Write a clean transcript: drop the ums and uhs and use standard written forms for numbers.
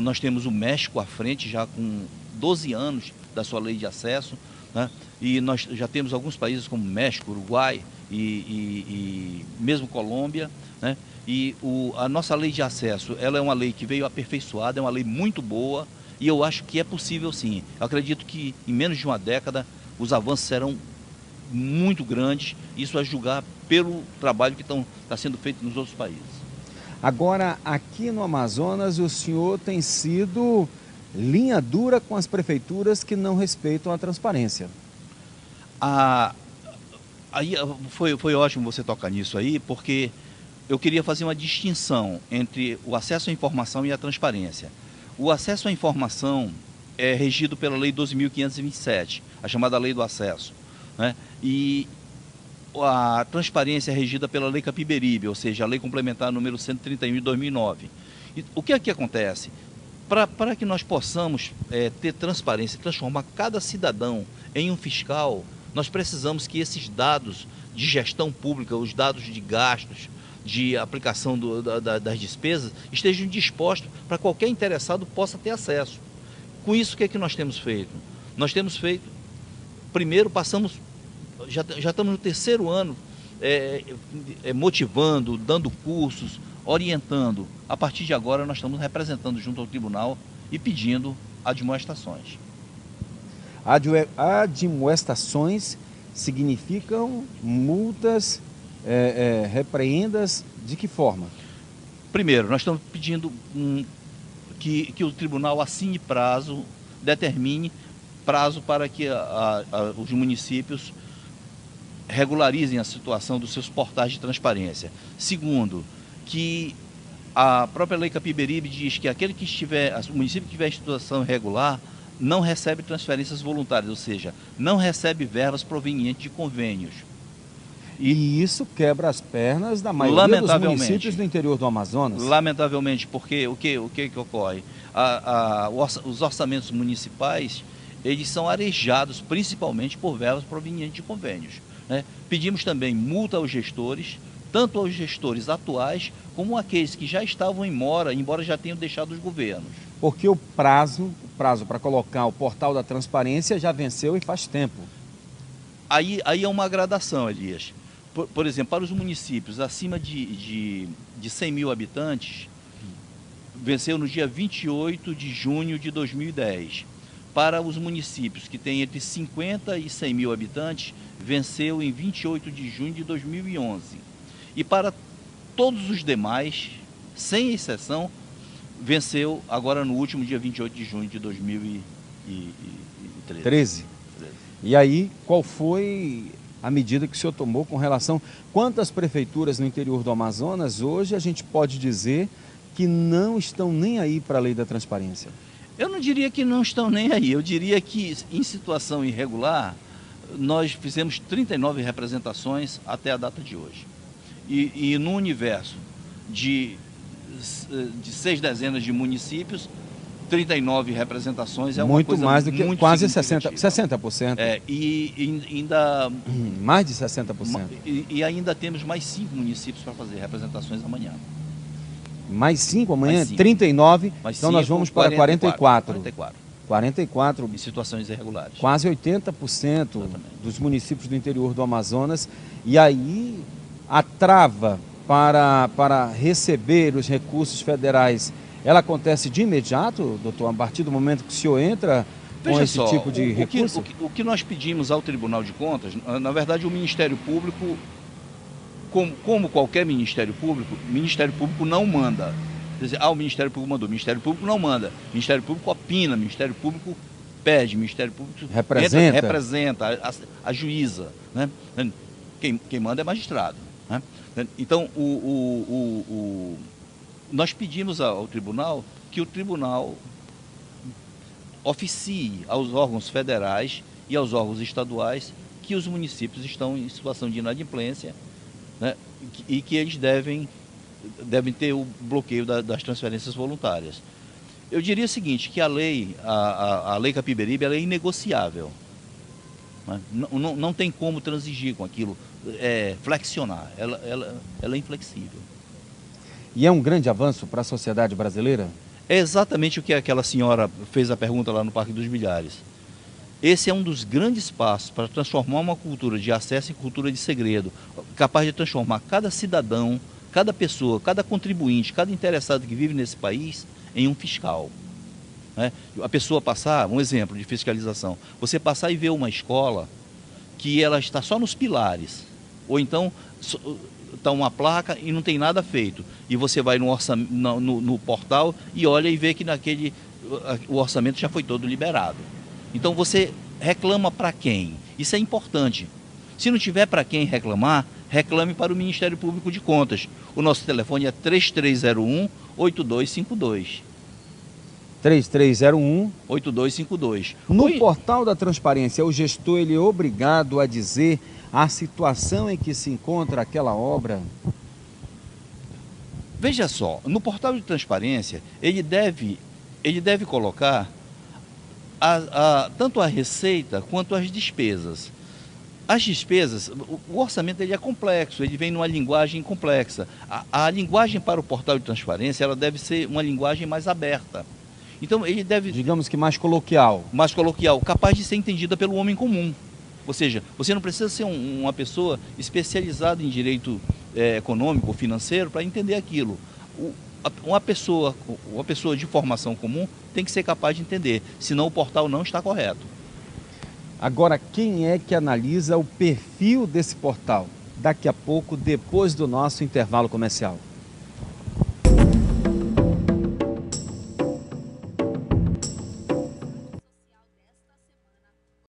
nós temos o México à frente, já com 12 anos da sua lei de acesso, né? E nós já temos alguns países como México, Uruguai e mesmo Colômbia, né? E a nossa lei de acesso, ela é uma lei que veio aperfeiçoada, é uma lei muito boa, e eu acho que é possível sim. Eu acredito que em menos de uma década os avanços serão muito grandes, isso a julgar pelo trabalho que está sendo feito nos outros países. Agora, aqui no Amazonas, o senhor tem sido linha dura com as prefeituras que não respeitam a transparência. Aí foi ótimo você tocar nisso aí, porque eu queria fazer uma distinção entre o acesso à informação e a transparência. O acesso à informação é regido pela Lei 12.527, a chamada Lei do Acesso, né? E a transparência é regida pela Lei Capiberibe, ou seja, a Lei Complementar número 131 de 2009. E o que é que acontece? Para que nós possamos ter transparência e transformar cada cidadão em um fiscal, nós precisamos que esses dados de gestão pública, os dados de gastos, de aplicação das despesas, estejam dispostos para qualquer interessado possa ter acesso. Com isso, o que é que nós temos feito? Nós temos feito, primeiro já estamos no terceiro ano motivando, dando cursos, orientando. A partir de agora nós estamos representando junto ao tribunal e pedindo admoestações. Admoestações significam multas, repreendas, de que forma? Primeiro, nós estamos pedindo que o tribunal assine prazo, determine prazo para que os municípios regularizem a situação dos seus portais de transparência. Segundo, que a própria Lei Capiberibe diz que o município que tiver em situação irregular não recebe transferências voluntárias, ou seja, não recebe verbas provenientes de convênios. E isso quebra as pernas da maioria dos municípios do interior do Amazonas? Lamentavelmente, porque o que ocorre? Os orçamentos municipais, eles são arejados principalmente por verbas provenientes de convênios, né? Pedimos também multa aos gestores, tanto aos gestores atuais como aqueles que já estavam embora já tenham deixado os governos. Porque o prazo para colocar o portal da transparência já venceu e faz tempo. Aí é uma gradação, Elias. Por exemplo, para os municípios acima de 100 mil habitantes, venceu no dia 28 de junho de 2010. Para os municípios que têm entre 50 e 100 mil habitantes, venceu em 28 de junho de 2011. E para todos os demais, sem exceção, venceu agora no último dia 28 de junho de 2013. E aí, qual foi a medida que o senhor tomou com relação... Quantas prefeituras no interior do Amazonas hoje a gente pode dizer que não estão nem aí para a lei da transparência? Eu não diria que não estão nem aí, eu diria que em situação irregular, nós fizemos 39 representações até a data de hoje. E no universo de 6 dezenas de municípios, 39 representações é uma muito coisa mais do que muito quase 60%. E ainda... Mais de 60%. E ainda temos mais 5 municípios para fazer representações amanhã. Mais 5 amanhã? Mais 5. 39, mais então 5, nós vamos para 44. 44 em situações irregulares. Quase 80% dos municípios do interior do Amazonas. E aí a trava para receber os recursos federais, ela acontece de imediato, doutor, a partir do momento que o senhor entra com esse tipo de recurso? O que nós pedimos ao Tribunal de Contas, na verdade o Ministério Público, como qualquer Ministério Público não manda. Quer dizer, o Ministério Público mandou, o Ministério Público não manda. O Ministério Público opina, o Ministério Público pede, o Ministério Público representa a juíza, né? Quem manda é magistrado, né? Então, nós pedimos ao tribunal que o tribunal oficie aos órgãos federais e aos órgãos estaduais que os municípios estão em situação de inadimplência, né? E que eles devem ter o bloqueio das transferências voluntárias. Eu diria o seguinte, que a lei Capiberibe, ela é inegociável, né? Não tem como transigir com aquilo, flexionar, ela é inflexível. E é um grande avanço para a sociedade brasileira? É exatamente o que aquela senhora fez a pergunta lá no Parque dos Bilhares. Esse é um dos grandes passos para transformar uma cultura de acesso em cultura de segredo, capaz de transformar cada cidadão, cada pessoa, cada contribuinte, cada interessado que vive nesse país em um fiscal. Né? A pessoa passar, um exemplo de fiscalização, você passar e ver uma escola que ela está só nos pilares, ou então está uma placa e não tem nada feito, e você vai no portal e olha e vê que o orçamento já foi todo liberado. Então você reclama para quem? Isso é importante. Se não tiver para quem reclamar, reclame para o Ministério Público de Contas. O nosso telefone é 3301-8252. 3301-8252. No portal da transparência, o gestor ele é obrigado a dizer a situação em que se encontra aquela obra? Veja só, no portal de transparência, ele deve colocar tanto a receita quanto as despesas. As despesas, o orçamento ele é complexo, ele vem numa linguagem complexa. A linguagem para o portal de transparência ela deve ser uma linguagem mais aberta. Então ele deve... Digamos que mais coloquial. Mais coloquial, capaz de ser entendida pelo homem comum. Ou seja, você não precisa ser uma pessoa especializada em direito econômico ou financeiro para entender aquilo. Uma pessoa de formação comum tem que ser capaz de entender, senão o portal não está correto. Agora, quem é que analisa o perfil desse portal? Daqui a pouco, depois do nosso intervalo comercial.